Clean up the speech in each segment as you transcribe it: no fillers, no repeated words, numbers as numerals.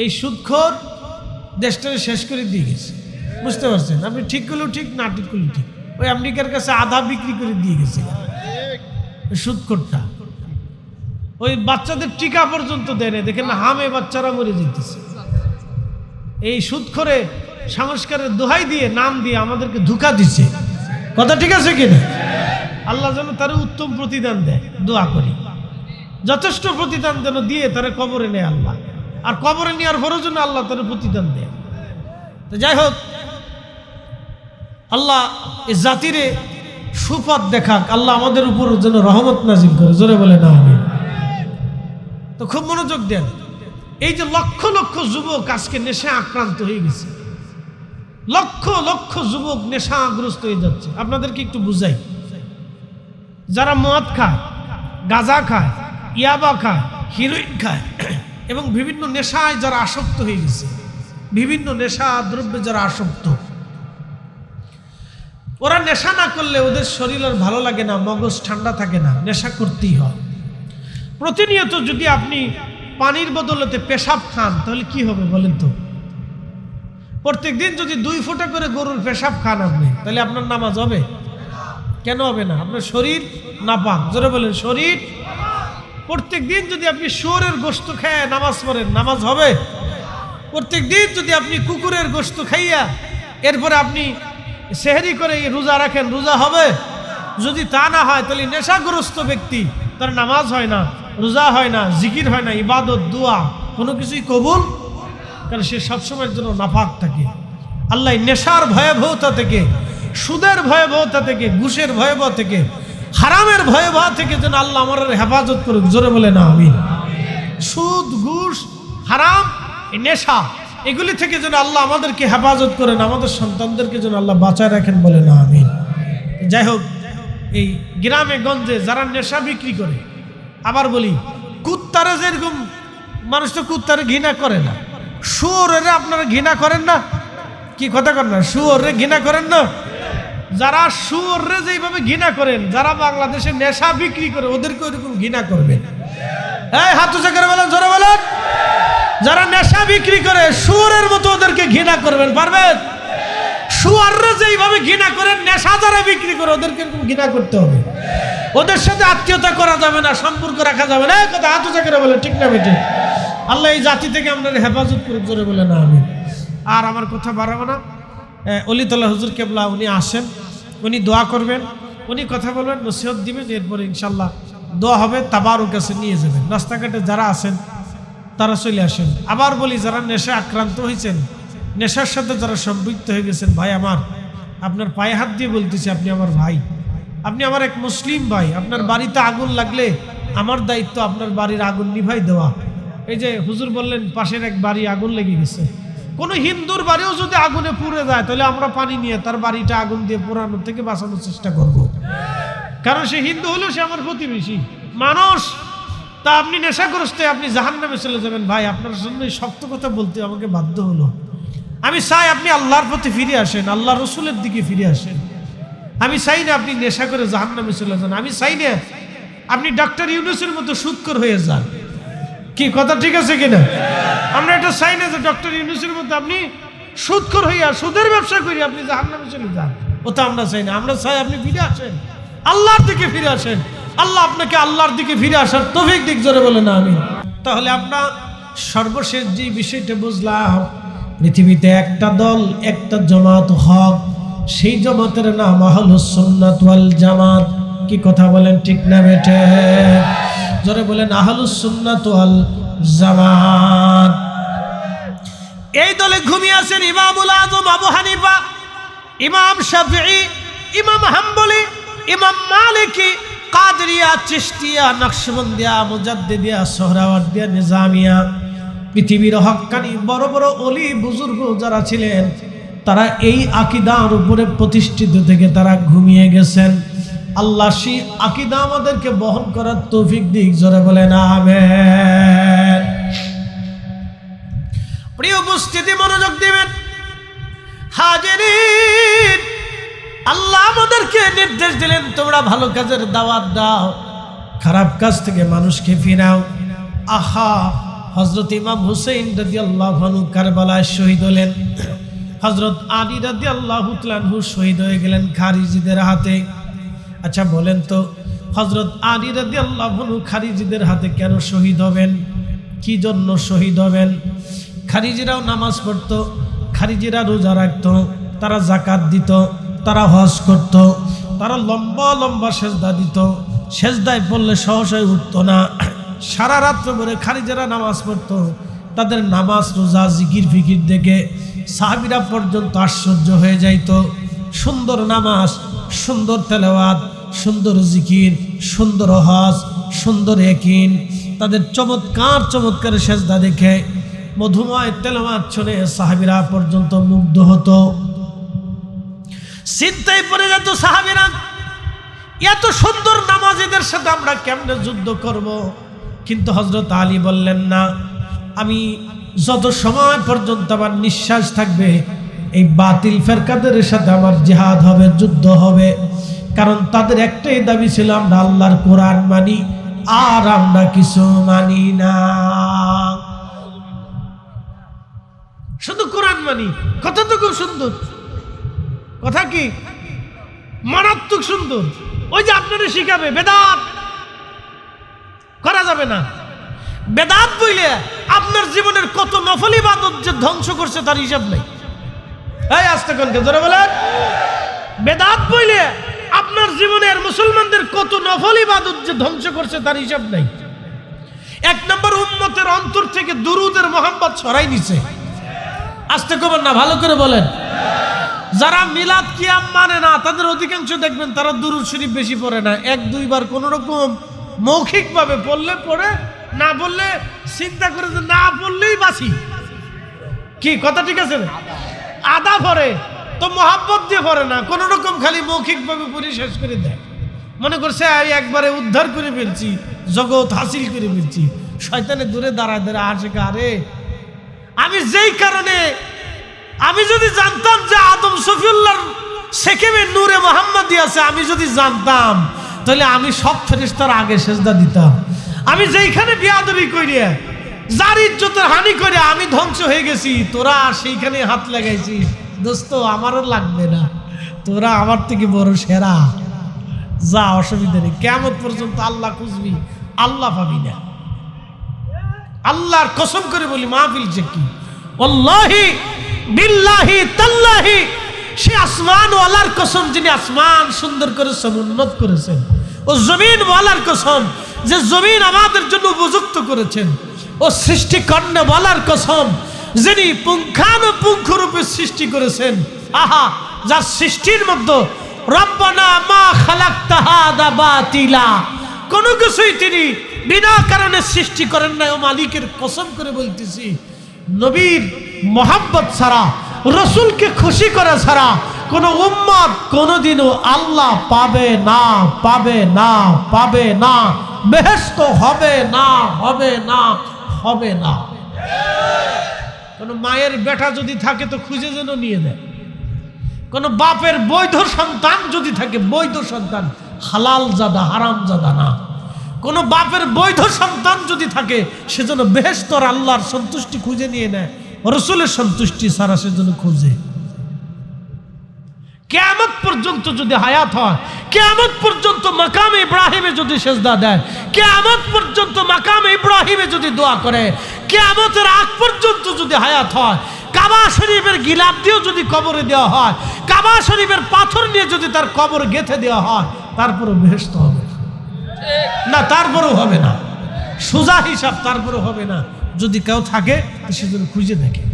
এই সুদখোর দেশটাকে শেষ করে দিয়ে গেছে, বুঝতে পারছেন? আপনি ঠিক করলেও ঠিক, না ঠিক করলেও ঠিক। ওই আমেরিকার কাছে আধা বিক্রি করে দিয়ে গেছে সুদখোরটা। ওই বাচ্চাদের টিকা পর্যন্ত দেয় না, দেখেন না, হামে বাচ্চারা মরে যেতেছে। এই সুদখোরে সংস্কারের দোহাই দিয়ে, নাম দিয়ে আমাদেরকে ধোঁকা দিচ্ছে। কথা ঠিক আছে কিনা? আল্লাহ যেন তার উত্তম প্রতিদান দেয়, দোয়া করি। যথেষ্ট প্রতিদান যেন দিয়ে তারা কবরে নেয় আল্লাহ, আর কবরে নেওয়ার পরের জন্য আল্লাহ তার প্রতিদান দেয়। তো যাই হোক, আল্লাহ এই জাতিরে সুপথ দেখাক, আল্লাহ আমাদের উপর যেন রহমত নাজিল করে, জোরে বলে না আমি। তো খুব মনোযোগ দেন। এই যে লক্ষ লক্ষ যুবক আজকে নেশা আক্রান্ত হয়ে গেছে, লক্ষ লক্ষ যুবক নেশাগ্রস্ত হয়ে যাচ্ছে। আপনাদেরকে একটু বুঝাই, যারা মদ খায়, গাঁজা খায়, ইয়াবা খায়, হিরোইন খায় এবং বিভিন্ন নেশায় যারা আসক্ত হয়ে গেছে, বিভিন্ন নেশা দ্রব্যে যারা আসক্ত, ওরা নেশা না করলে ওদের শরীর আর ভালো লাগে না, মগজ ঠান্ডা থাকে না, নেশা করতেই হয়। প্রতিনিয়ত যদি আপনি পানির বদলতে পেশাব খান তাহলে কি হবে বলেন তো? প্রত্যেক দিন যদি 2 ফোঁটা করে গরুর পেশাব খান আপনি, তাহলে আপনার নামাজ হবে? কেন হবে না? আপনার শরীর নাপাক, জোরে বলেন শরীর। প্রত্যেক দিন যদি আপনি শুয়োরের গোশত খেয়ে নামাজ পড়েন, নামাজ হবে? প্রত্যেক দিন যদি আপনি কুকুরের গোশত খাইয়া এরপরে আপনি সেহরি করে রোজা রাখেন, রোজা হবে? যদি তা না হয় তাহলে নেশাগ্রস্ত ব্যক্তি, তার নামাজ হয় না, রোজা হয় না, জিকির হয় না, ইবাদত দোয়া কোনো কিছুই কবুল, কারণ সে সবসময়ের জন্য নাপাক থাকে। আল্লাহ নেশার ভয়াবহতা থেকে, সুদের ভয়াবহতা থেকে, ঘুষের ভয়াবহ থেকে, হারামের ভয়াবহ থেকে যেন আল্লাহ আমার হেফাজত করুক, জোরে বলে না আমিন। সুদ, ঘুষ, হারাম, নেশা, এগুলি থেকে যেন আল্লাহ আমাদেরকে হেফাজত করেন, আমাদের সন্তানদেরকে যেন আল্লাহ বাঁচায় রাখেন, বলে না আমিন। যাই হোক, এই গ্রামে গঞ্জে যারা নেশা বিক্রি করে, আবার বলি, কুত্তারে যেরকম মানুষ তো কুত্তারে ঘৃণা করে না, শুয়োরের আপনারা ঘৃণা করেন না? কি কথা করেন না? শুয়োরে ঘৃণা করেন না? যারা শুয়োরে যেইভাবে ঘৃণা করেন, যারা বাংলাদেশে নেশা বিক্রি করে ওদেরকে ওইরকম ঘৃণা করবেন। এই হাত উঁচু করে বলেন, জোরে বলেন। যারা নেশা বিক্রি করে শুয়োরের মতো ওদেরকে ঘৃণা করবেন, পারবেন? শুয়োরে যেইভাবে ঘৃণা করেন, নেশা যারা বিক্রি করে ওদেরকে এরকম ঘৃণা করতে হবে। ওদের সাথে আত্মীয়তা করা যাবে না, সম্পর্ক রাখা যাবে না। এই কথা হাত উঁচু করে বলেন, ঠিক না বেটে? আল্লাহ এই জাতি থেকে আমরা হেফাজত করুক, জোরে বলে না আমিন। আর আমার কথা বাড়াবো না। অলিতল্লাহ হুজুর কেবলা উনি আসেন, উনি দোয়া করবেন, উনি কথা বলবেন, নসিহত দিবেন, এরপরে ইনশাল্লাহ দোয়া হবে, তাবারুক কাছে নিয়ে যাবেন। রাস্তাঘাটে যারা আছেন তারা চলে আসেন। আবার বলি, যারা নেশা আক্রান্ত হয়েছেন, নেশার সাথে যারা সম্পৃক্ত হয়ে গেছেন, ভাই আমার, আপনার পায়ে হাত দিয়ে বলতেছি, আপনি আমার ভাই, আপনি আমার এক মুসলিম ভাই। আপনার বাড়িতে আগুন লাগলে আমার দায়িত্ব আপনার বাড়ির আগুন নিভাই দেওয়া। এই যে হুজুর বললেন পাশের এক বাড়ি আগুন লেগে গেছে, কোনো হিন্দুর বাড়িও যদি আগুনে পুড়ে যায় তাহলে আমরা পানি নিয়ে তার বাড়িটা আগুন দিয়ে পোড়ানোর থেকে বাঁচানোর চেষ্টা করব, কারণ সে হিন্দু হলেও সে আমার প্রতিবেশী মানুষ। তা আপনি নেশাগ্রস্ত, আপনি জাহান্নামে চলে যাবেন। ভাই, আপনার জন্য শক্ত কথা বলতে আমাকে বাধ্য হলো। আমি চাই আপনি আল্লাহর প্রতি ফিরে আসেন, আল্লাহ রসুলের দিকে ফিরে আসেন। আমি চাই না আপনি নেশা করে জাহান্নামে চলে যান। আমি চাই না আপনি ডক্টর ইউনূসের মতো সুদখোর হয়ে যান। কি কথা ঠিক আছে কিনা? আমরা এটা চাই না যে ডক্টর ইউনূসের মতো আপনি সুদখোর হইয়া সুদের ব্যবসা করি আপনি জাহান্নামে চলে যান। ওটা আমরা চাই না। আমরা চাই আপনি ফিরে আসেন, আল্লাহর দিকে ফিরে আসেন। আল্লাহ আপনাকে আল্লাহর দিকে ফিরে আসার তৌফিক দিক, জোরে বলে না আমিন। তাহলে আমরা সর্বশেষ যে বিষয়টা বুঝলাম, পৃথিবীতে একটা দল, একটা জামাত হক, সেই জামাতের নাম আহলুস সুন্নাত ওয়াল জামাত। কি কথা বলেন, ঠিক না বেটে? জোরে বলেন, আহলুস সুন্নাত ওয়াল জামাত। এই দলে ঘুমিয়ে আছেন ইমামুল আজম আবু হানিফা, ইমাম শাফিঈ, ইমাম হাম্বলি, ইমাম মালিকি, কাদরিয়া, চিশতিয়া, নকশবন্দিয়া, মুজাদ্দিদিয়া, সোহরাওয়ার্দিয়া, নিজামিয়া। পৃথিবীর হক্কানি বড় বড় ওলি বুজুর্গ যারা ছিলেন, তারা এই আকীদার উপরে প্রতিষ্ঠিত থেকে তারা ঘুমিয়ে গেছেন। আল্লাহ সেই আকীদা আমাদেরকে বহন করার তৌফিক দিক, জোরে বলেন আমিন। প্রিয় উপস্থিতি, মনোযোগ দিবেন। হাজিরিন, আল্লাহ আমাদেরকে নির্দেশ দিলেন, তোমরা ভালো কাজের দাওয়াত দাও, খারাপ কাজ থেকে মানুষকে ফিরাও। আহা, হযরত ইমাম হুসাইন রাদিয়াল্লাহু আনহু কারবালায় শহীদ হলেন, হযরত আলী রাদিয়াল্লাহু তাআলা আনহু শহীদ হয়ে গেলেন খারিজিদের হাতে। আচ্ছা বলেন তো, হযরত আলী রাদিয়াল্লাহু আনহু খারিজিদের হাতে কেন শহীদ হবেন? কি জন্য শহীদ হবেন? খারিজিরাও নামাজ পড়তো, খারিজিরা রোজা রাখতো, তারা যাকাত দিত, তারা হজ করত, তারা লম্বা লম্বা সেজদা দিত, সেজদায় পড়লে সহসায় উঠতো না। সারা রাত্র ভরে খারিজিরা নামাজ পড়তো। তাদের নামাজ রোজা জিকির ফিকির দেখে সাহাবীরা পর্যন্ত আশ্চর্য হয়ে যাইত। সুন্দর নামাজ, সুন্দর তেলাওয়াত, সুন্দর জিকির, সুন্দর হজ, সুন্দর ইয়াকিন, তাদের চমৎকার চমৎকার সেজদা দেখে মধুময় তেলাওয়াত শুনে সাহাবীরা পর্যন্ত মুগ্ধ হতো। চিন্তায় পড়ে যেত সাহাবীরা, এত সুন্দর নামাজীদের সাথে আমরা কেমনে যুদ্ধ করব? কিন্তু হযরত আলী বললেন না, আমি যত সময় পর্যন্ত আমার নিঃশ্বাস থাকবে এই বাতিল ফেরকাদের সাথে আমার জিহাদ হবে, যুদ্ধ হবে। কারণ তাদের একটাই দাবি ছিল, আমরা আল্লাহর কোরআন মানি আর আমরা কিছু মানি না, শুধু কোরআন মানি। কথা তো খুব সুন্দর, কথা কি মারাত্মক সুন্দর। ওই যে আপনারা শিখাবে বেদাত করা যাবে না, বেদাত বইলে আপনার জীবনের কত নফল ইবাদত যে ধ্বংস করছে তার হিসাব নেই। এই আস্তে কোনকে জোরে বলেন। বেদাত বইলে আপনার জীবনের মুসলমানদের কত নফল ইবাদত যে ধ্বংস করছে তার হিসাব নেই। এক নম্বর, উম্মতের অন্তর থেকে দুরুদের মোহাম্মদ ছড়াই নিছে। আস্তে কবেন না, ভালো করে বলেন। যারা মিলাদ কিয়াম মানে না তাদের অধিকাংশ দেখবেন তারা দুরুদ শরীফ বেশি পড়ে না, এক দুইবার কোন রকম মৌখিকভাবে পড়লে পড়ে, না বললে চিন্তা করে যে না পড়লেই বাঁচি। কি কথা ঠিক আছে? আদা পড়ে তো মোহাব্বত দিয়ে পড়ে না, কোন রকম খালি মৌখিকভাবে পড়ে শেষ করে দেয়। মনে করছে আমি একবারে উদ্ধার করে ফেলছি, জগৎ হাসিল করে ফেলছি। শয়তানে দূরে দাঁড়ায় দাঁড়ায় হাসে, আরে আমি যেই কারণে, আমি যদি জানতাম যে আদম শফিউল্লাহর সেকেমে নূরে মোহাম্মদী আছে, আমি যদি জানতাম তাহলে আমি সব ফেরেশতার আগে সেজদা দিতাম। আমি যেইখানে বিয়াদবি কইরে, যার ইজ্জতের হানি করে আমি ধ্বংস হয়ে গেছি, তোরা সেইখানে হাত লাগাইছিস। দোস্ত আমারও লাগবে না, তোরা আমার থেকে বড় সেরা, যা অসুবিধা নেই। কিয়ামত পর্যন্ত আল্লাহ খুঁজবি, আল্লাহ পাবি না। আল্লাহর কসম করে বলি, মাহফিল যে কি ওয়াল্লাহি বিল্লাহি তাল্লাহি, সে আসমান ওয়ালার কসম যিনি আসমান সুন্দর করেছেন, উন্নত করেছেন, ও জমিন ওয়ালার কসম যে জমিন আমাদের জন্য উপযুক্ত করেছেন, ও সৃষ্টিকর্ণ ওয়ালার কসম যিনি পুঙ্খানুপুঙ্খ রূপে সৃষ্টি করেছেন। আহা, যার সৃষ্টির মধ্যে রব্বানা মা খালাকতা হাদা বাতিলা, কোনো কিছুই তিনি বিনা কারণে সৃষ্টি করেন না। ও মালিকের কসম করে বলতেছি, নবীর মোহাব্বত ছাড়া, রসুলকে খুশি করা ছাড়া কোন উম্মত কোনদিনও আল্লাহ পাবে না, পাবে না, পাবে না, বেহেশত হবে না, হবে না, হবে না। কোন মায়ের বেটা যদি থাকে তো খুঁজে যেন নিয়ে দেয়। কোন বাপের বৈধ সন্তান যদি থাকে, বৈধ সন্তান, হালাল জাদা, হারাম জাদা না। কোন বাপের বৈধ সন্তান যদি থাকে সেজন্য বেহেশতর আল্লাহর সন্তুষ্টি খুঁজে নিয়ে নেয়, রসুলের সন্তুষ্টি ছাড়া সেজন্য খুঁজে। কিয়ামত পর্যন্ত যদি হায়াত হয়, কিয়ামত পর্যন্ত মাকামে ইব্রাহিমে যদি সেজদা দেয়, কিয়ামত পর্যন্ত মাকামে ইব্রাহিমে যদি দোয়া করে, কিয়ামতের আগ পর্যন্ত যদি হায়াত হয়, কাবা শরীফের গিলাপ দিয়েও যদি কবরে দেওয়া হয়, কাবা শরীফের পাথর নিয়ে যদি তার কবর গেঁথে দেওয়া হয়, তারপরও বেহেশত হবে না, তারপরেও হবে না। সোজা হিসাব তারপরেও হবে না। যদি কেউ থাকে সেজন্য খুঁজে দেখে,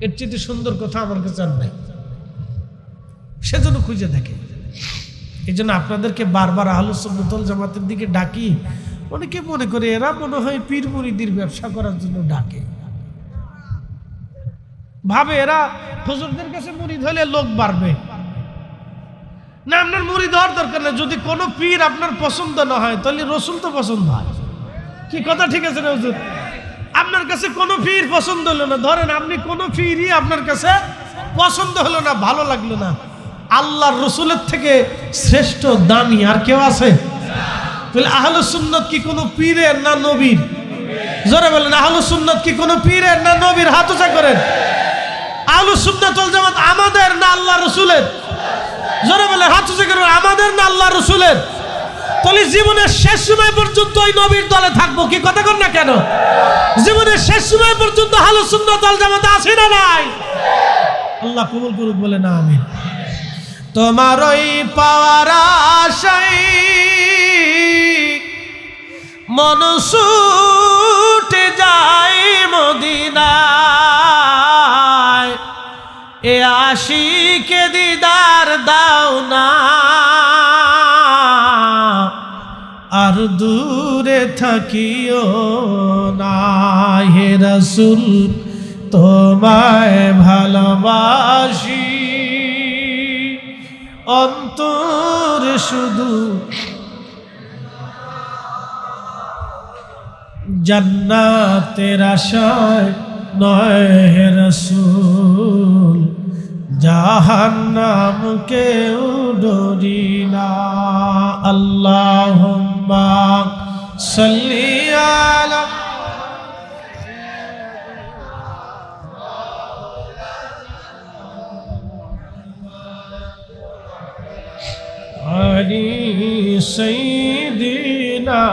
এর চেয়ে সুন্দর কথা আমার কাছে আর নাই, সেজন্য খুঁজে দেখে। এই জন্য আপনাদেরকে বারবার আহলে সুন্নাত ওয়াল জামাতের দিকে ডাকি। অনেকে মনে করে এরা মনে হয় পীর মুরিদির ব্যবসা করার জন্য ডাকে, ভাবে এরা হুজুরদের কাছে মুরিদ হলে লোক বাড়বে। না, আপনার মুরিদ হওয়ার দরকার নেই। যদি কোনো পীর আপনার পছন্দ না হয় তাহলে রসুল তো পছন্দ হয়। কি কথা ঠিক আছে না হুজুর? আপনার কাছে কোনো পীর পছন্দ হলো না, ধরেন আপনি কোনো পীরই আপনার কাছে পছন্দ হলো না, ভালো লাগলো না, আল্লাহর রসুলের থেকে শ্রেষ্ঠ দামি আর কেউ আছে? তাহলে আহলে সুন্নাত কি কোনো পীরের না নবীর? জোরে বলেন আহলুস সুন্নাত কি কোনো পীরের না নবীর? হাত উঁচা করেন। আহলুস সুন্নাত ওয়াল জামাত আমাদের না আল্লাহ রাসূলের? জোরে বলেন হাত উঁচা করেন, আমাদের না আল্লাহ রাসূলের? তাহলে জীবনের শেষ সময় পর্যন্ত ওই নবীর দলে থাকবো, কি কথা কন না কেন? জীবনের শেষ সময় পর্যন্ত আহলুস সুন্নাত ওয়াল জামাত আছে না নাই? আল্লাহ কবুল করুক, বলে না আমিন। তোমার ওই পাওয়ার আশায় মন ছুটে যায় মদিনায়, এ আশিকে দিদার দাও না, আর দূরে থাকিও না। হে রাসূল তোমায় ভালোবাসি, অন্তর শুধু জান্নাতের আশায় নয় হে রাসূল, জাহান্নাম কেউ ডরি না। আল্লাহুম্মা সাল্লি আলা আলি সাইয়্যিদিনা